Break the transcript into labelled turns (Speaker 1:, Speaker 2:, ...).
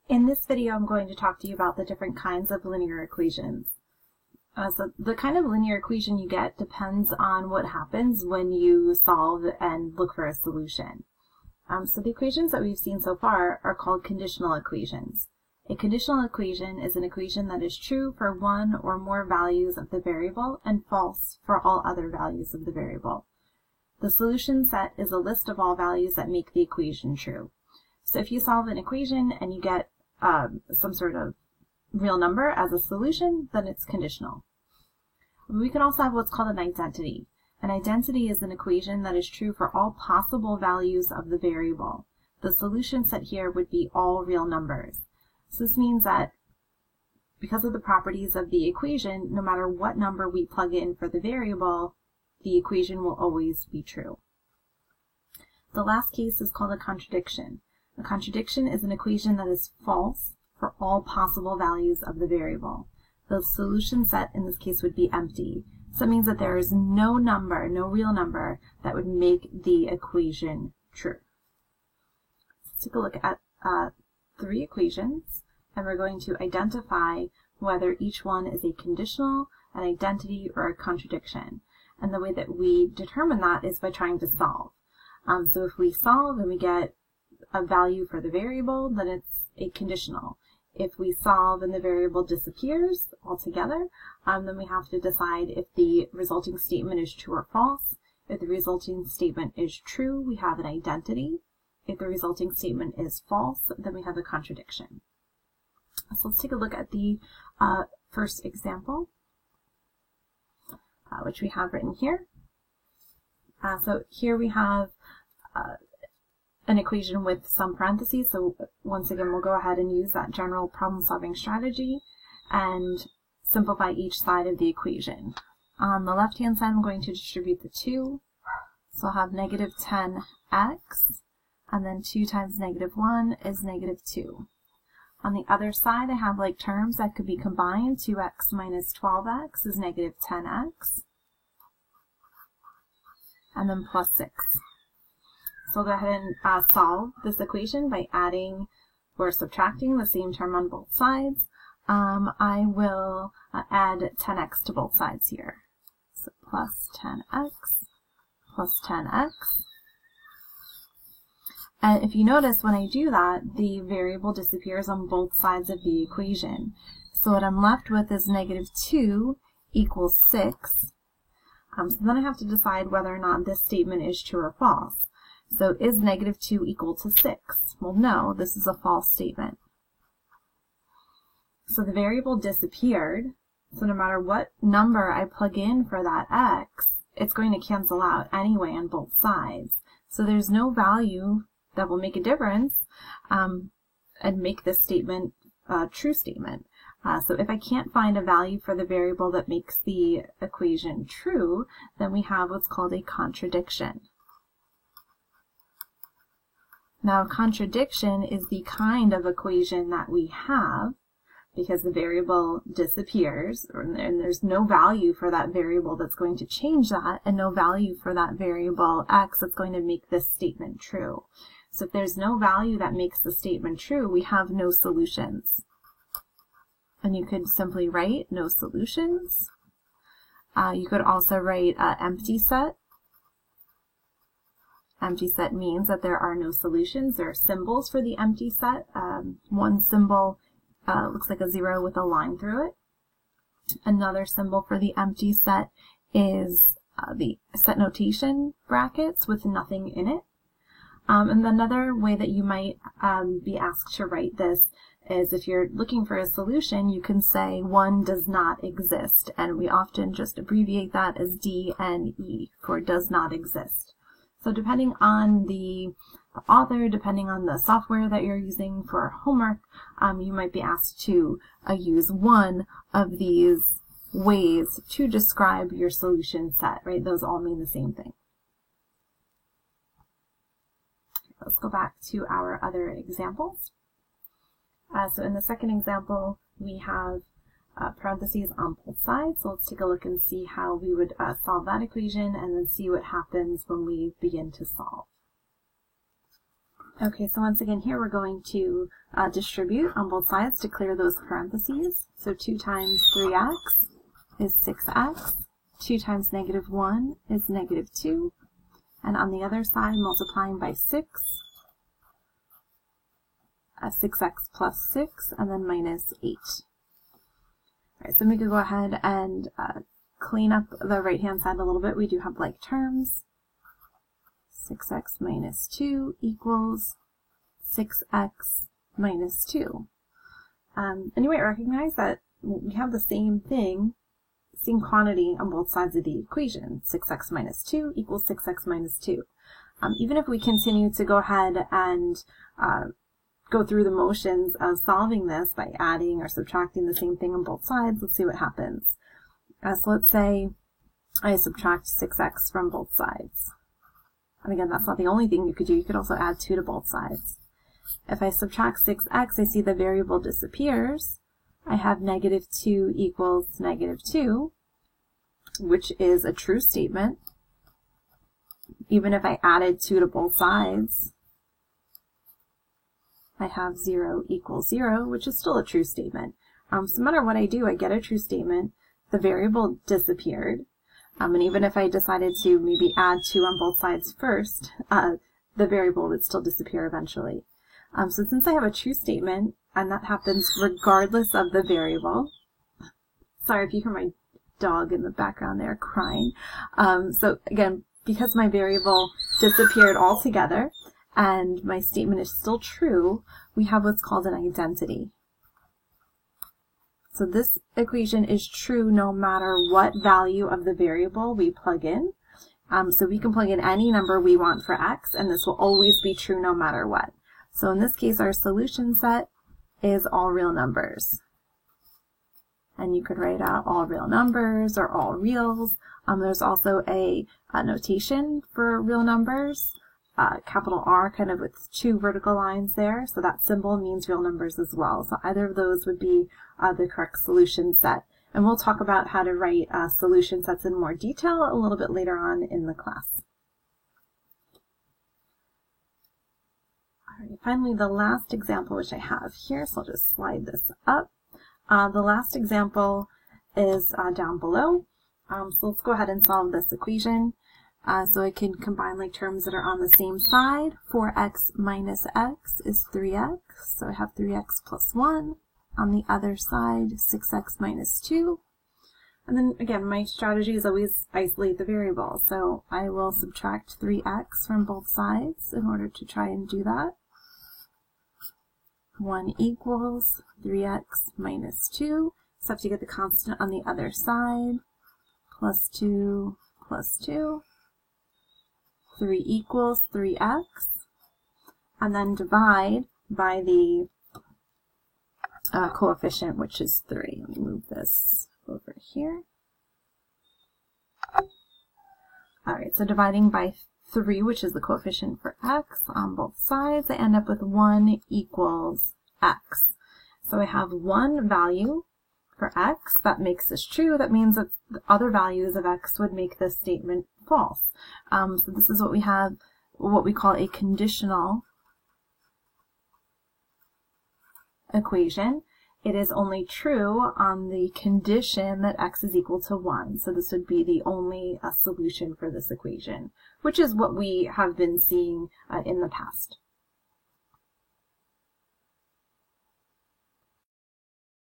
Speaker 1: In this video, I'm going to talk to you about the different kinds of linear equations. So the kind of linear equation you get depends on what happens when you solve and look for a solution. So the equations that we've seen so far are called conditional equations. A conditional equation is an equation that is true for one or more values of the variable and false for all other values of the variable. The solution set is a list of all values that make the equation true. So if you solve an equation and you get some sort of real number as a solution, then it's conditional. We can also have what's called an identity. An identity is an equation that is true for all possible values of the variable. The solution set here would be all real numbers. So this means that because of the properties of the equation, no matter what number we plug in for the variable, the equation will always be true. The last case is called a contradiction. A contradiction is an equation that is false for all possible values of the variable. The solution set in this case would be empty. So it means that there is no number, no real number, that would make the equation true. Let's take a look at three equations, and we're going to identify whether each one is a conditional, an identity, or a contradiction. And the way that we determine that is by trying to solve. So if we solve and we get a value for the variable, then it's a conditional. If we solve and the variable disappears altogether, then we have to decide if the resulting statement is true or false. If the resulting statement is true, we have an identity. If the resulting statement is false, then we have a contradiction. So let's take a look at the first example, which we have written here. So here we have an equation with some parentheses. So once again, we'll go ahead and use that general problem-solving strategy and simplify each side of the equation. On the left-hand side, I'm going to distribute the 2. So I'll have negative 10x, and then 2 times negative 1 is negative 2. On the other side, I have like terms that could be combined. 2x minus 12x is negative 10x, and then plus 6. So I'll go ahead and solve this equation by adding or subtracting the same term on both sides. I will add 10x to both sides here. So plus 10x plus 10x. And if you notice, when I do that, the variable disappears on both sides of the equation. So what I'm left with is negative 2 equals 6. So then I have to decide whether or not this statement is true or false. So is negative 2 equal to 6? Well, no, this is a false statement. So the variable disappeared. So no matter what number I plug in for that x, it's going to cancel out anyway on both sides. So there's no value that will make a difference and make this statement a true statement. So if I can't find a value for the variable that makes the equation true, then we have what's called a contradiction. Now, a contradiction is the kind of equation that we have because the variable disappears and there's no value for that variable that's going to change that, and no value for that variable x that's going to make this statement true. So if there's no value that makes the statement true, we have no solutions. And you could simply write no solutions. You could also write empty set. Empty set means that there are no solutions. There are symbols for the empty set. One symbol looks like a 0 with a line through it. Another symbol for the empty set is the set notation brackets with nothing in it. And another way that you might be asked to write this is if you're looking for a solution, you can say 1 does not exist. And we often just abbreviate that as DNE for does not exist. So depending on the author, depending on the software that you're using for homework, you might be asked to use one of these ways to describe your solution set, right? Those all mean the same thing. Let's go back to our other examples. So in the second example, we have parentheses on both sides. So let's take a look and see how we would solve that equation and then see what happens when we begin to solve. Okay, so once again here we're going to distribute on both sides to clear those parentheses. So 2 times 3x is 6x, 2 times negative 1 is negative 2, and on the other side multiplying by 6, 6x plus 6, and then minus 8. Alright, so we could go ahead and clean up the right-hand side a little bit. We do have like terms. 6x minus 2 equals 6x minus 2. And you might recognize that we have the same thing, same quantity on both sides of the equation. 6x minus 2 equals 6x minus 2. Even if we continue to go ahead and go through the motions of solving this by adding or subtracting the same thing on both sides, let's see what happens. So let's say I subtract 6x from both sides. And again, that's not the only thing you could do. You could also add 2 to both sides. If I subtract 6x, I see the variable disappears. I have negative 2 equals negative 2, which is a true statement. Even if I added 2 to both sides, I have 0 equals 0, which is still a true statement. So no matter what I do, I get a true statement. The variable disappeared. And even if I decided to maybe add 2 on both sides first, the variable would still disappear eventually. So since I have a true statement, and that happens regardless of the variable, sorry if you hear my dog in the background there crying. So again, because my variable disappeared altogether, and my statement is still true, we have what's called an identity. So this equation is true no matter what value of the variable we plug in. So we can plug in any number we want for x, and this will always be true no matter what. So in this case, our solution set is all real numbers. And you could write out all real numbers or all reals. There's also a notation for real numbers, capital R kind of with 2 vertical lines there. So that symbol means real numbers as well. So either of those would be the correct solution set. And we'll talk about how to write solution sets in more detail a little bit later on in the class. All right, finally, the last example which I have here, so I'll just slide this up. The last example is down below. So let's go ahead and solve this equation. So I can combine like terms that are on the same side. 4x minus x is 3x, so I have 3x plus 1. On the other side, 6x minus 2. And then again, my strategy is always isolate the variable. So I will subtract 3x from both sides in order to try and do that. 1 equals 3x minus 2. So I have to get the constant on the other side. Plus 2 plus 2. 3 equals 3x. And then divide by the coefficient, which is 3. Let me move this over here. Alright, so dividing by 3, which is the coefficient for x on both sides, I end up with 1 equals x. So I have one value for x that makes this true. That means that the other values of x would make this statement false. So this is what we have, what we call a conditional equation. It is only true on the condition that x is equal to 1. So this would be the only solution for this equation, which is what we have been seeing in the past.